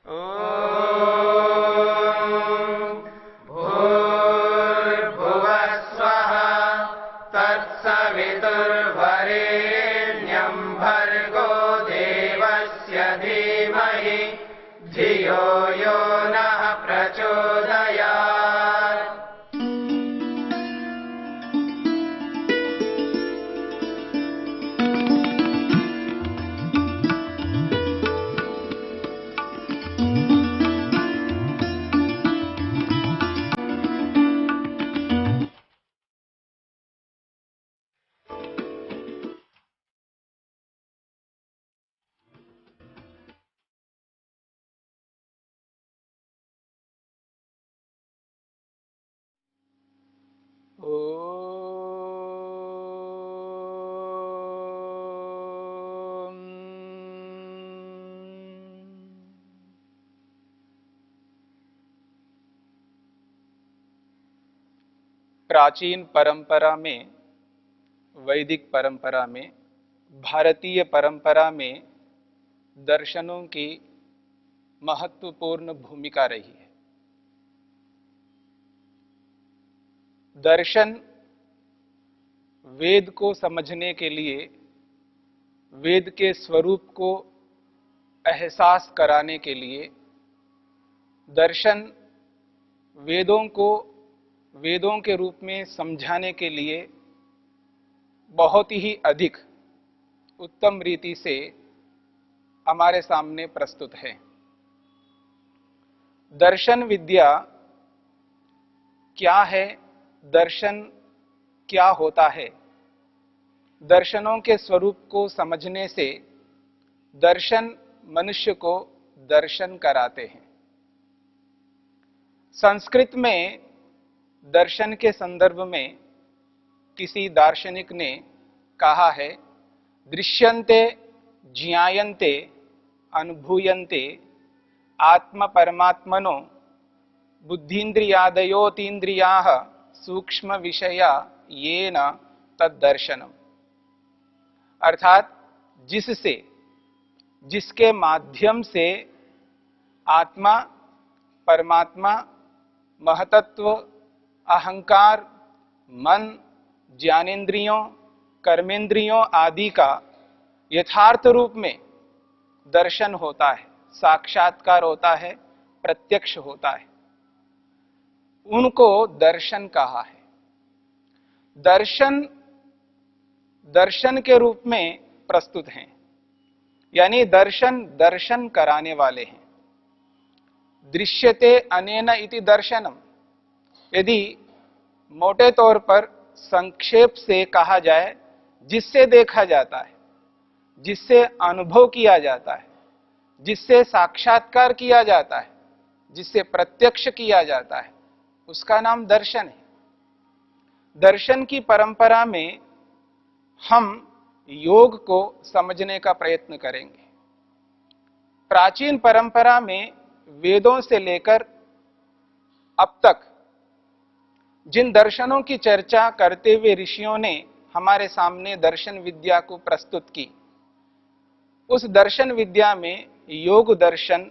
भूर्भुवः स्वः तत्सवितुर्वरेण्यं भर्गो देवस्य धीमहि धियो यो नः प्रचोदयात्। प्राचीन परंपरा में, वैदिक परंपरा में, भारतीय परंपरा में दर्शनों की महत्वपूर्ण भूमिका रही है। दर्शन वेद को समझने के लिए, वेद के स्वरूप को एहसास कराने के लिए, दर्शन वेदों को वेदों के रूप में समझाने के लिए बहुत ही अधिक उत्तम रीति से हमारे सामने प्रस्तुत है। दर्शन विद्या क्या है? दर्शन क्या होता है? दर्शनों के स्वरूप को समझने से दर्शन मनुष्य को दर्शन कराते हैं। संस्कृत में दर्शन के संदर्भ में किसी दार्शनिक ने कहा है, दृश्यन्ते ज्ञायन्ते अनुभूयन्ते आत्म परमात्मनो बुद्धीन्द्रियादयोतीन्द्रियाः सूक्ष्म विषया येन तद्दर्शनम। अर्थात जिससे, जिसके माध्यम से आत्मा, परमात्मा, महतत्व, अहंकार, मन, ज्ञानेन्द्रियों, कर्मेंद्रियों आदि का यथार्थ रूप में दर्शन होता है, साक्षात्कार होता है, प्रत्यक्ष होता है, उनको दर्शन कहा है। दर्शन दर्शन के रूप में प्रस्तुत हैं, यानी दर्शन दर्शन कराने वाले हैं। दृश्यते अनेन इति दर्शनम। यदि मोटे तौर पर संक्षेप से कहा जाए, जिससे देखा जाता है, जिससे अनुभव किया जाता है, जिससे साक्षात्कार किया जाता है, जिससे प्रत्यक्ष किया जाता है, उसका नाम दर्शन है। दर्शन की परंपरा में हम योग को समझने का प्रयत्न करेंगे। प्राचीन परंपरा में वेदों से लेकर अब तक जिन दर्शनों की चर्चा करते हुए ऋषियों ने हमारे सामने दर्शन विद्या को प्रस्तुत की, उस दर्शन विद्या में योग दर्शन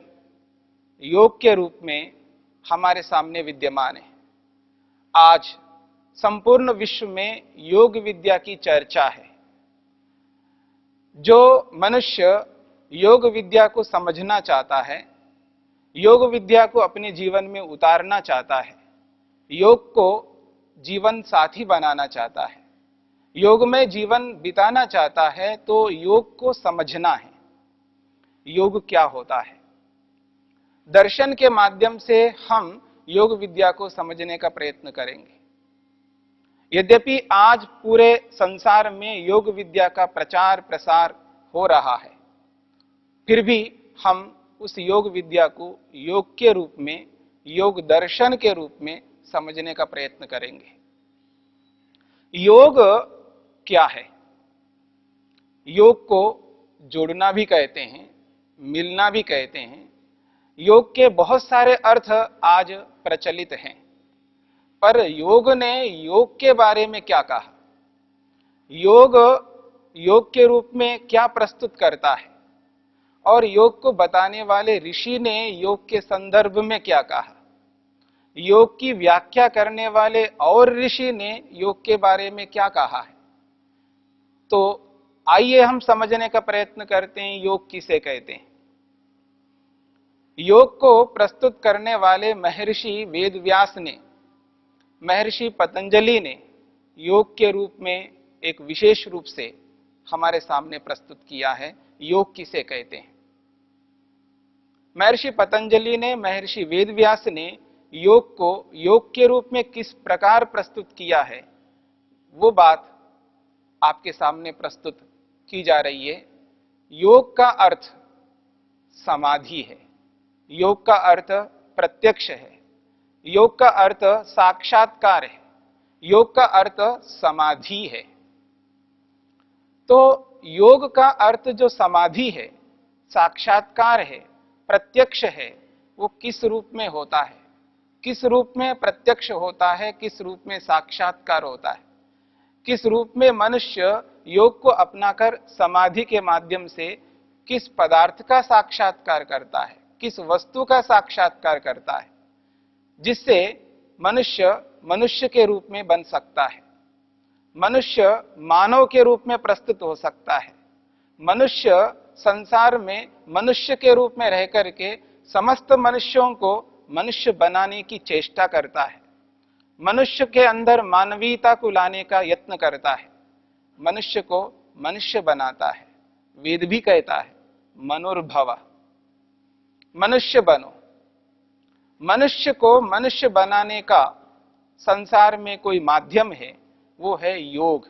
योग के रूप में हमारे सामने विद्यमान है। आज संपूर्ण विश्व में योग विद्या की चर्चा है। जो मनुष्य योग विद्या को समझना चाहता है, योग विद्या को अपने जीवन में उतारना चाहता है, योग को जीवन साथी बनाना चाहता है, योग में जीवन बिताना चाहता है, तो योग को समझना है। योग क्या होता है? दर्शन के माध्यम से हम योग विद्या को समझने का प्रयत्न करेंगे। यद्यपि आज पूरे संसार में योग विद्या का प्रचार प्रसार हो रहा है, फिर भी हम उस योग विद्या को योग के रूप में, योग दर्शन के रूप में समझने का प्रयत्न करेंगे। योग क्या है? योग को जोड़ना भी कहते हैं, मिलना भी कहते हैं। योग के बहुत सारे अर्थ आज प्रचलित हैं, पर योग ने योग के बारे में क्या कहा? योग योग के रूप में क्या प्रस्तुत करता है? और योग को बताने वाले ऋषि ने योग के संदर्भ में क्या कहा, योग की व्याख्या करने वाले और ऋषि ने योग के बारे में क्या कहा है। तो आइए हम समझने का प्रयत्न करते हैं योग किसे कहते हैं। योग को प्रस्तुत करने वाले महर्षि वेदव्यास ने, महर्षि पतंजलि ने योग के रूप में एक विशेष रूप से हमारे सामने प्रस्तुत किया है योग किसे कहते हैं। महर्षि पतंजलि ने, महर्षि वेदव्यास ने योग को योग के रूप में किस प्रकार प्रस्तुत किया है, वो बात आपके सामने प्रस्तुत की जा रही है। योग का अर्थ समाधि है, योग का अर्थ प्रत्यक्ष है, योग का अर्थ साक्षात्कार है, योग का अर्थ समाधि है। तो योग का अर्थ जो समाधि है, साक्षात्कार है, प्रत्यक्ष है, वो किस रूप में होता है, किस रूप में प्रत्यक्ष होता है, किस रूप में साक्षात्कार होता है, किस रूप में मनुष्य योग को अपनाकर समाधि के माध्यम से किस पदार्थ का साक्षात्कार करता है, किस वस्तु का साक्षात्कार करता है, जिससे मनुष्य मनुष्य के रूप में बन सकता है, मनुष्य मानव के रूप में प्रस्तुत हो सकता है, मनुष्य संसार में मनुष्य के रूप में रह करके समस्त मनुष्यों को मनुष्य बनाने की चेष्टा करता है, मनुष्य के अंदर मानवीयता को लाने का यत्न करता है, मनुष्य को मनुष्य बनाता है। वेद भी कहता है मनुर्भव, मनुष्य बनो। मनुष्य को मनुष्य बनाने का संसार में कोई माध्यम है, वो है योग,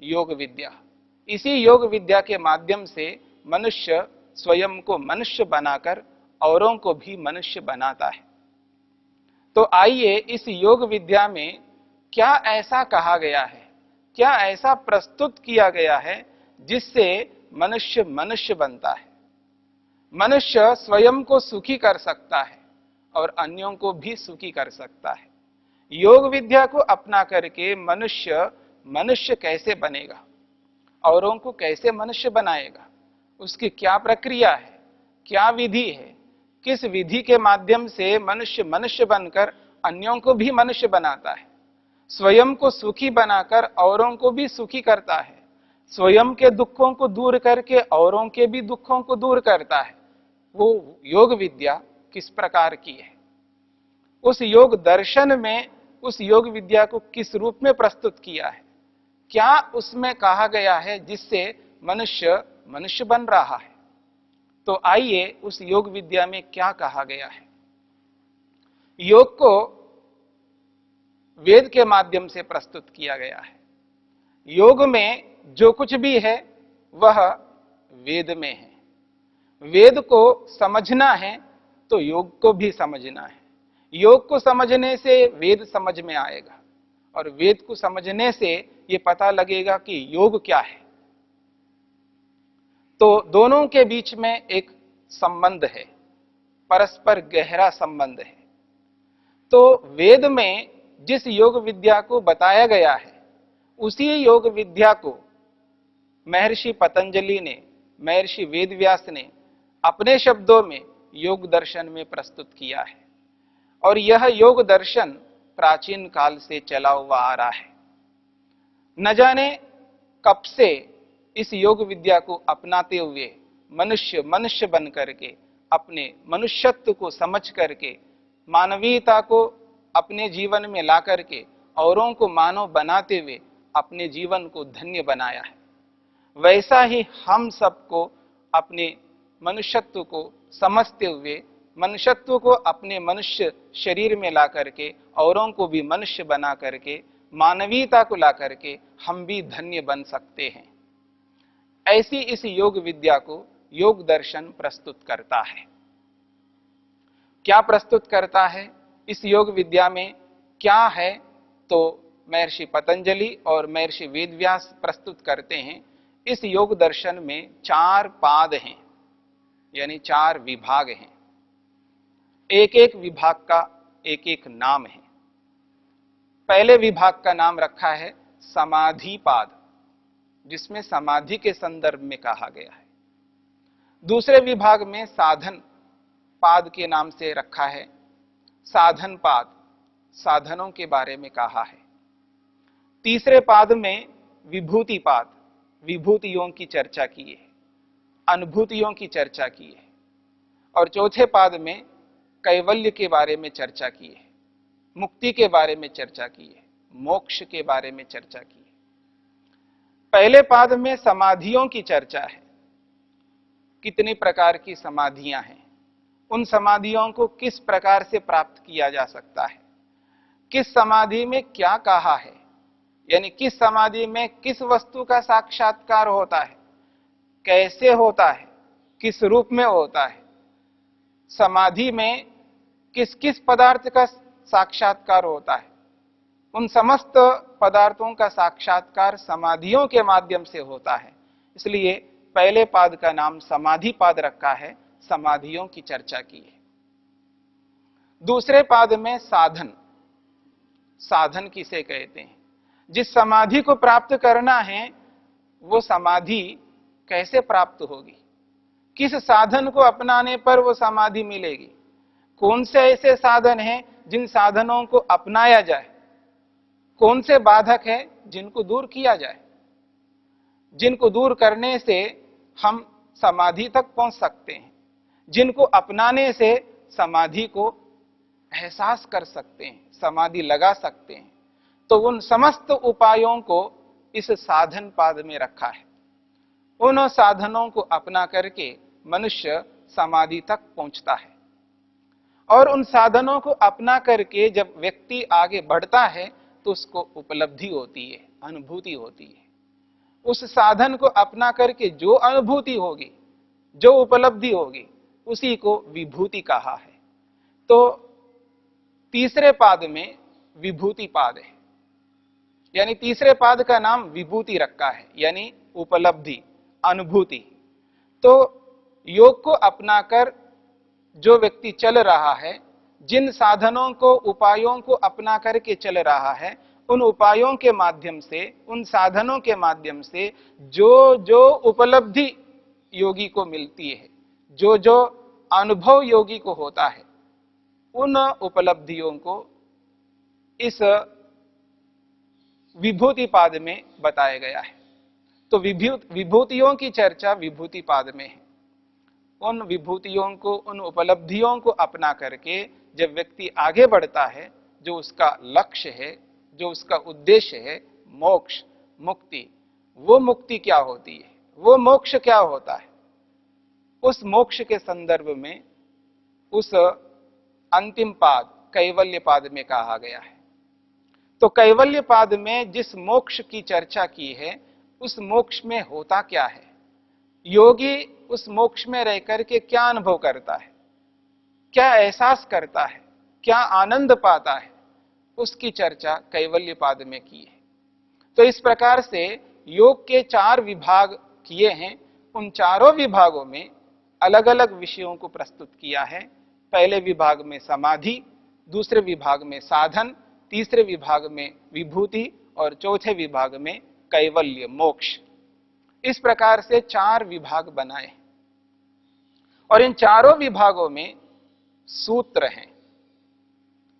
योग विद्या। इसी योग विद्या के माध्यम से मनुष्य स्वयं को मनुष्य बनाकर औरों को भी मनुष्य बनाता है। तो आइए इस योग विद्या में क्या ऐसा कहा गया है, क्या ऐसा प्रस्तुत किया गया है जिससे मनुष्य मनुष्य बनता है, मनुष्य स्वयं को सुखी कर सकता है और अन्यों को भी सुखी कर सकता है। योग विद्या को अपना करके मनुष्य मनुष्य कैसे बनेगा, औरों को कैसे मनुष्य बनाएगा, उसकी क्या प्रक्रिया है, क्या विधि है, किस विधि के माध्यम से मनुष्य मनुष्य बनकर अन्यों को भी मनुष्य बनाता है, स्वयं को सुखी बनाकर औरों को भी सुखी करता है, स्वयं के दुखों को दूर करके औरों के भी दुखों को दूर करता है, वो योग विद्या किस प्रकार की है, उस योग दर्शन में उस योग विद्या को किस रूप में प्रस्तुत किया है, क्या उसमें कहा गया है जिससे मनुष्य मनुष्य बन रहा है। तो आइए उस योग विद्या में क्या कहा गया है। योग को वेद के माध्यम से प्रस्तुत किया गया है। योग में जो कुछ भी है वह वेद में है। वेद को समझना है तो योग को भी समझना है। योग को समझने से वेद समझ में आएगा और वेद को समझने से ये पता लगेगा कि योग क्या है। तो दोनों के बीच में एक संबंध है, परस्पर गहरा संबंध है। तो वेद में जिस योग विद्या को बताया गया है उसी योग विद्या को महर्षि पतंजलि ने, महर्षि वेदव्यास ने अपने शब्दों में योग दर्शन में प्रस्तुत किया है। और यह योग दर्शन प्राचीन काल से चला हुआ आ रहा है। न जाने कब से इस योग विद्या को अपनाते हुए मनुष्य मनुष्य बन करके अपने मनुष्यत्व को समझ करके मानवीयता को अपने जीवन में ला करके औरों को मानव बनाते हुए अपने जीवन को धन्य बनाया है। वैसा ही हम सबको अपने मनुष्यत्व को समझते हुए मनुष्यत्व को अपने मनुष्य शरीर में ला करके औरों को भी मनुष्य बना करके मानवीयता को ला करके हम भी धन्य बन सकते हैं। ऐसी इस योग विद्या को योग दर्शन प्रस्तुत करता है। क्या प्रस्तुत करता है, इस योग विद्या में क्या है, तो महर्षि पतंजलि और महर्षि वेदव्यास प्रस्तुत करते हैं। इस योग दर्शन में 4 पाद हैं, यानी 4 विभाग हैं। एक एक विभाग का एक एक नाम है। पहले विभाग का नाम रखा है समाधि पाद, जिसमें समाधि के संदर्भ में कहा गया है। दूसरे विभाग में साधन पाद के नाम से रखा है। साधन पाद, साधनों के बारे में कहा है। तीसरे पाद में विभूति पाद, विभूतियों की चर्चा की है, अनुभूतियों की चर्चा की है। और चौथे पाद में कैवल्य के बारे में चर्चा की है, मुक्ति के बारे में चर्चा की है, मोक्ष के बारे में चर्चा की है। पहले पाद में समाधियों की चर्चा है। कितनी प्रकार की समाधियां हैं, उन समाधियों को किस प्रकार से प्राप्त किया जा सकता है, किस समाधि में क्या कहा है, यानी किस समाधि में किस वस्तु का साक्षात्कार होता है, कैसे होता है, किस रूप में होता है, समाधि में किस किस पदार्थ का साक्षात्कार होता है। उन समस्त पदार्थों का साक्षात्कार समाधियों के माध्यम से होता है। इसलिए पहले पाद का नाम समाधि पाद रखा है, समाधियों की चर्चा की है। दूसरे पाद में साधन, साधन किसे कहते हैं, जिस समाधि को प्राप्त करना है वो समाधि कैसे प्राप्त होगी, किस साधन को अपनाने पर वो समाधि मिलेगी, कौन से ऐसे साधन हैं जिन साधनों को अपनाया जाए, कौन से बाधक है जिनको दूर किया जाए, जिनको दूर करने से हम समाधि तक पहुंच सकते हैं, जिनको अपनाने से समाधि को एहसास कर सकते हैं, समाधि लगा सकते हैं। तो उन समस्त उपायों को इस साधन पाद में रखा है। उन साधनों को अपना करके मनुष्य समाधि तक पहुंचता है। और उन साधनों को अपना करके जब व्यक्ति आगे बढ़ता है तो उसको उपलब्धि होती है, अनुभूति होती है। उस साधन को अपना करके जो अनुभूति होगी, जो उपलब्धि होगी, उसी को विभूति कहा है। तो तीसरे पाद में विभूति पाद है, यानी तीसरे पाद का नाम विभूति रखा है, यानी उपलब्धि, अनुभूति। तो योग को अपनाकर जो व्यक्ति चल रहा है, जिन साधनों को, उपायों को अपना करके चल रहा है, उन उपायों के माध्यम से, उन साधनों के माध्यम से जो जो उपलब्धि योगी को मिलती है, जो जो अनुभव योगी को होता है, उन उपलब्धियों को इस विभूति पाद में बताया गया है। तो विभूतियों की चर्चा विभूति पाद में है। उन विभूतियों को, उन उपलब्धियों को अपना करके जब व्यक्ति आगे बढ़ता है, जो उसका लक्ष्य है, जो उसका उद्देश्य है, मोक्ष, मुक्ति, वो मुक्ति क्या होती है, वो मोक्ष क्या होता है, उस मोक्ष के संदर्भ में उस अंतिम पाद कैवल्य पाद में कहा गया है। तो कैवल्य पाद में जिस मोक्ष की चर्चा की है, उस मोक्ष में होता क्या है, योगी उस मोक्ष में रह करके क्या अनुभव करता है, क्या एहसास करता है, क्या आनंद पाता है, उसकी चर्चा कैवल्य पाद में की है। तो इस प्रकार से योग के 4 विभाग किए हैं। उन चारों विभागों में अलग अलग विषयों को प्रस्तुत किया है। पहले विभाग में समाधि, दूसरे विभाग में साधन, तीसरे विभाग में विभूति और चौथे विभाग में कैवल्य, मोक्ष। इस प्रकार से 4 विभाग बनाए और इन चारों विभागों में सूत्र हैं।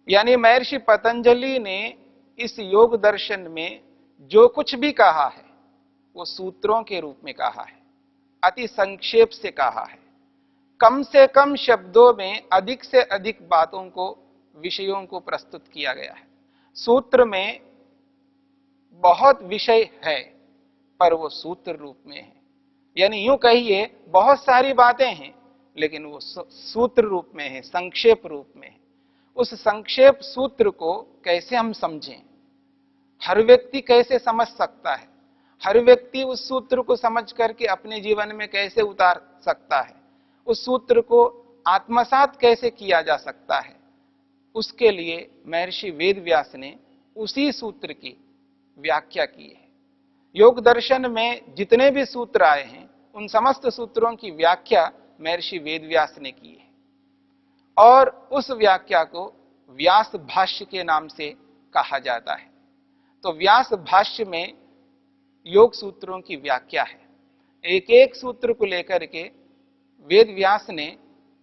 यानी महर्षि पतंजलि ने इस योग दर्शन में जो कुछ भी कहा है वो सूत्रों के रूप में कहा है, अति संक्षेप से कहा है। कम से कम शब्दों में अधिक से अधिक बातों को, विषयों को प्रस्तुत किया गया है। सूत्र में बहुत विषय है पर वो सूत्र रूप में है, यानी यूं कहिए बहुत सारी बातें हैं लेकिन वो सूत्र रूप में है, संक्षेप रूप में है। उस संक्षेप सूत्र को कैसे हम समझें, हर व्यक्ति कैसे समझ सकता है, हर व्यक्ति उस सूत्र को समझ करके अपने जीवन में कैसे उतार सकता है, उस सूत्र को आत्मसात कैसे किया जा सकता है, उसके लिए महर्षि वेदव्यास ने उसी सूत्र की व्याख्या की है। योग दर्शन में जितने भी सूत्र आए हैं उन समस्त सूत्रों की व्याख्या महर्षि वेदव्यास ने की है और उस व्याख्या को व्यास भाष्य के नाम से कहा जाता है। तो व्यास भाष्य में योग सूत्रों की व्याख्या है। एक एक सूत्र को लेकर के वेद व्यास ने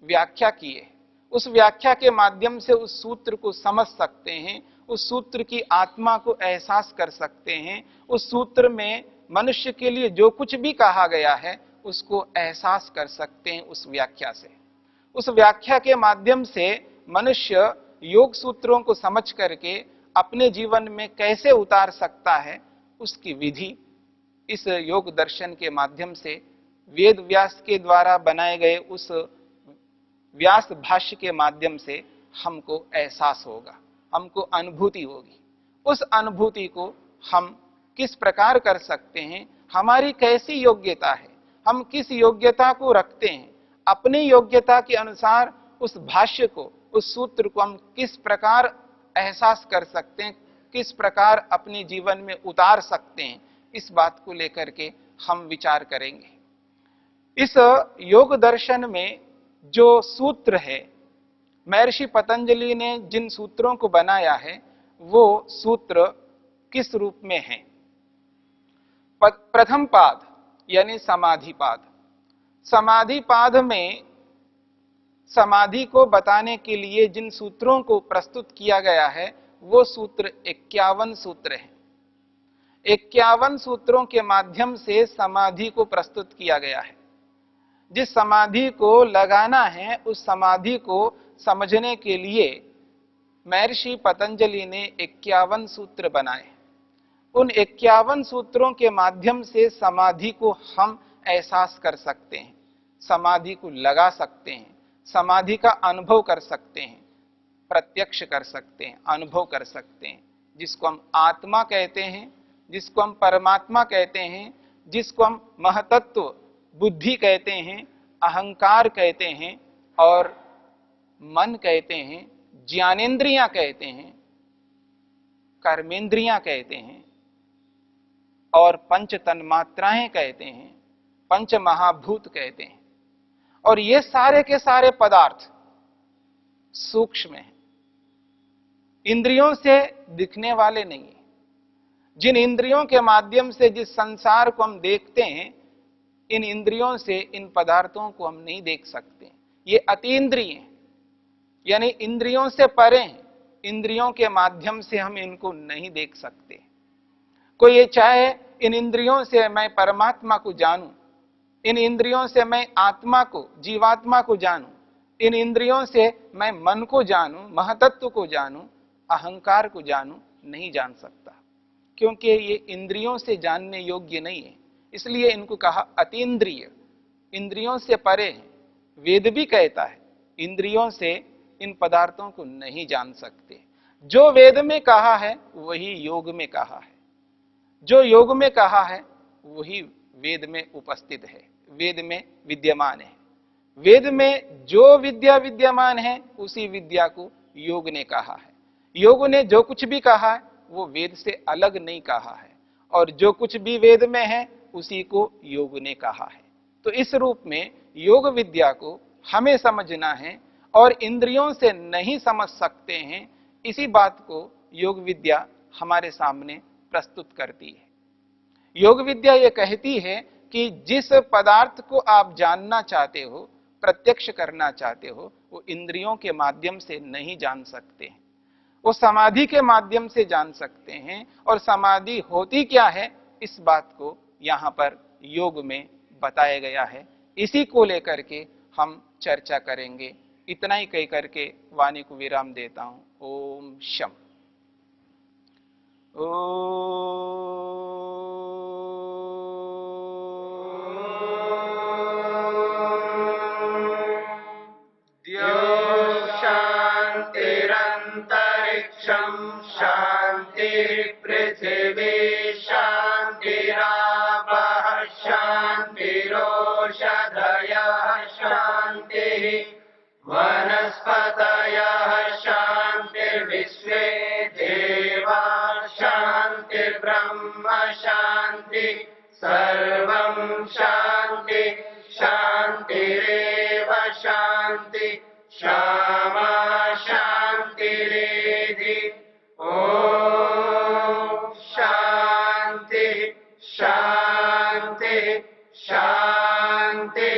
व्याख्या की है, उस व्याख्या के माध्यम से उस सूत्र को समझ सकते हैं, उस सूत्र की आत्मा को एहसास कर सकते हैं, उस सूत्र में मनुष्य के लिए जो कुछ भी कहा गया है उसको एहसास कर सकते हैं उस व्याख्या से। उस व्याख्या के माध्यम से मनुष्य योग सूत्रों को समझ करके अपने जीवन में कैसे उतार सकता है, उसकी विधि इस योग दर्शन के माध्यम से, वेद व्यास के द्वारा बनाए गए उस व्यास भाष्य के माध्यम से हमको एहसास होगा, हमको अनुभूति होगी। उस अनुभूति को हम किस प्रकार कर सकते हैं, हमारी कैसी योग्यता है, हम किस योग्यता को रखते हैं, अपनी योग्यता के अनुसार उस भाष्य को, उस सूत्र को हम किस प्रकार एहसास कर सकते हैं, किस प्रकार अपने जीवन में उतार सकते हैं, इस बात को लेकर के हम विचार करेंगे। इस योग दर्शन में जो सूत्र है, महर्षि पतंजलि ने जिन सूत्रों को बनाया है वो सूत्र किस रूप में है। प्रथम पाद यानी समाधि पाद। समाधि पाद में समाधि को बताने के लिए जिन सूत्रों को प्रस्तुत किया गया है वो सूत्र 51 सूत्र है। 51 सूत्रों के माध्यम से समाधि को प्रस्तुत किया गया है। जिस समाधि को लगाना है उस समाधि को समझने के लिए महर्षि पतंजलि ने 51 सूत्र बनाए। उन 51 सूत्रों के माध्यम से समाधि को हम एहसास कर सकते हैं, समाधि को लगा सकते हैं, समाधि का अनुभव कर सकते हैं, प्रत्यक्ष कर सकते हैं, अनुभव कर सकते हैं, जिसको हम आत्मा कहते हैं, जिसको हम परमात्मा कहते हैं, जिसको हम महतत्व बुद्धि कहते हैं, अहंकार कहते हैं और मन कहते हैं, ज्ञानेंद्रियां कहते हैं, कर्मेंद्रियां कहते हैं और पंच तन्मात्राएं कहते हैं, पंच महाभूत कहते हैं। और ये सारे के सारे पदार्थ सूक्ष्म हैं, इंद्रियों से दिखने वाले नहीं है। जिन इंद्रियों के माध्यम से जिस संसार को हम देखते हैं, इन इंद्रियों से इन पदार्थों को हम नहीं देख सकते। ये अतीन्द्रिय हैं, यानी इंद्रियों से परे हैं, इंद्रियों के माध्यम से हम इनको नहीं देख सकते। कोई ये चाहे इन इंद्रियों से मैं परमात्मा को जानूं, इन इंद्रियों से मैं आत्मा को, जीवात्मा को जानूं, इन इंद्रियों से मैं मन को जानूं, महतत्व को जानूं, अहंकार को जानूं, नहीं जान सकता, क्योंकि ये इंद्रियों से जानने योग्य नहीं है। इसलिए इनको कहा अतीन्द्रिय, इंद्रियों से परे है। वेद भी कहता है इंद्रियों से इन पदार्थों को नहीं जान सकते। जो वेद में कहा है वही योग में कहा है, जो योग में कहा है वही वेद में उपस्थित है, वेद में विद्यमान है। वेद में जो विद्या विद्यमान है उसी विद्या को योग ने कहा है। योग ने जो कुछ भी कहा है वो वेद से अलग नहीं कहा है, और जो कुछ भी वेद में है उसी को योग ने कहा है। तो इस रूप में योग विद्या को हमें समझना है और इंद्रियों से नहीं समझ सकते हैं। इसी बात को योग विद्या हमारे सामने प्रस्तुत करती है। योग विद्या ये कहती है कि जिस पदार्थ को आप जानना चाहते हो, प्रत्यक्ष करना चाहते हो, वो इंद्रियों के माध्यम से नहीं जान सकते हैं, वो समाधि के माध्यम से जान सकते हैं। और समाधि होती क्या है, इस बात को यहां पर योग में बताया गया है। इसी को लेकर के हम चर्चा करेंगे। इतना ही कह करके वाणी को विराम देता हूं। ओम शम। शांतिरंतरिक्षं शांति पृथिवी शांतिरापः शांतिरोषधयः शांतिः वनस्पतयः शांतिर्विश्वे देवा शांतिर्ब्रह्म शांति सर्वं शांति शांतिरेव शांति क्षमा शांतिरेधि। ओम शांति शांति शांति।